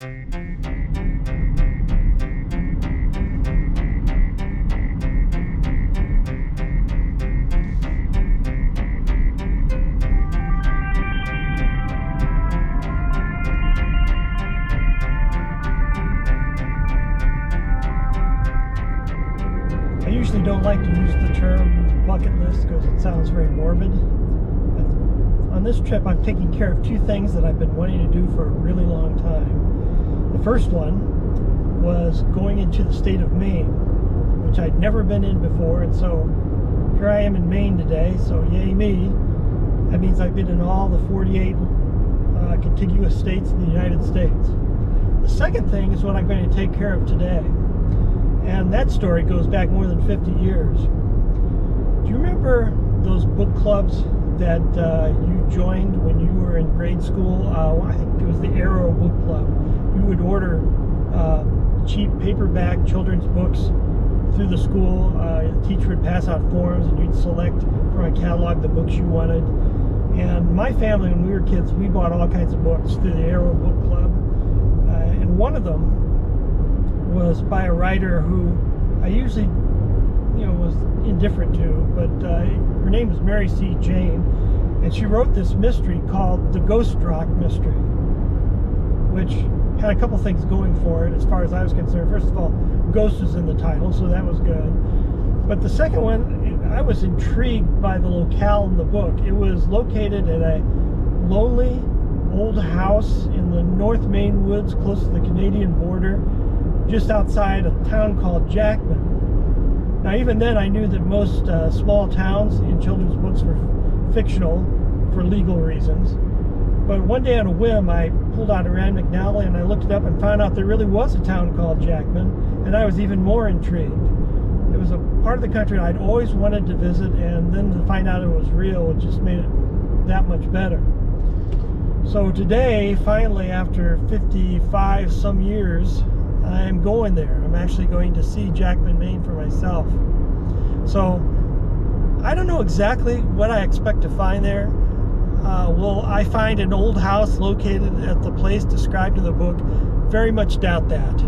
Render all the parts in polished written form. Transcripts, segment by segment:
I usually don't like to use the term bucket list because it sounds very morbid. But on this trip, I'm taking care of two things that I've been wanting to do for a really long time. The first one was going into the state of Maine, which I'd never been in before, and so here I am in Maine today, so yay me. That means I've been in all the 48 contiguous states in the United States. The second thing is what I'm going to take care of today. And that story goes back more than 50 years. Do you remember those book clubs that you joined when you were in grade school? I think it was the Arrow Book Club. You would order cheap paperback children's books through the school. The teacher would pass out forms and you'd select from a catalog the books you wanted. And my family, when we were kids, we bought all kinds of books through the Arrow Book Club. And one of them was by a writer who I usually, was indifferent to, but her name is Mary C. Jane, and she wrote this mystery called The Ghost Rock Mystery, which had a couple things going for it as far as I was concerned. First of all, ghost was in the title, so that was good. But the second one, I was intrigued by the locale in the book. It was located at a lonely old house in the North Maine woods close to the Canadian border, just outside a town called Jackman. Now, even then, I knew that most small towns in children's books were fictional for legal reasons. But one day on a whim, I pulled out a Rand McNally and I looked it up and found out there really was a town called Jackman, and I was even more intrigued. It was a part of the country I'd always wanted to visit, and then to find out it was real, it just made it that much better. So today, finally, after 55 some years, I'm going there. I'm actually going to see Jackman, Maine for myself. So I don't know exactly what I expect to find there. Will I find an old house located at the place described in the book? Very much doubt that.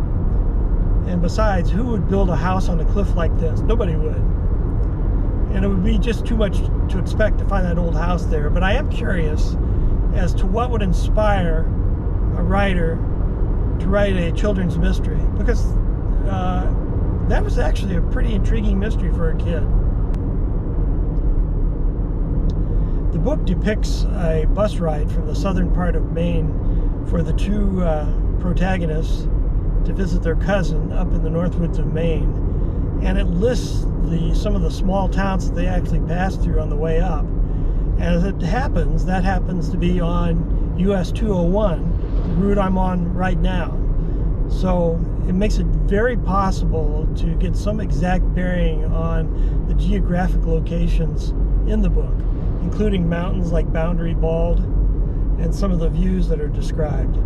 And besides, who would build a house on a cliff like this? Nobody would. And it would be just too much to expect to find that old house there. But I am curious as to what would inspire a writer to write a children's mystery, because that was actually a pretty intriguing mystery for a kid. The book depicts a bus ride from the southern part of Maine for the two protagonists to visit their cousin up in the Northwoods of Maine, and it lists some of the small towns that they actually passed through on the way up. And as it happens, that happens to be on US 201, the route I'm on right now. So it makes it very possible to get some exact bearing on the geographic locations in the book, including mountains like Boundary Bald and some of the views that are described.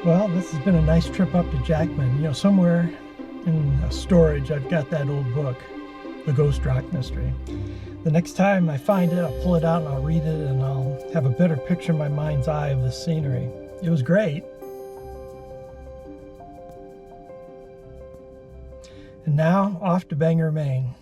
Well, this has been a nice trip up to Jackman. You know, somewhere in storage I've got that old book, The Ghost Rock Mystery. The next time I find it, I'll pull it out and I'll read it, and I'll have a better picture in my mind's eye of the scenery. It was great. And now, off to Bangor, Maine.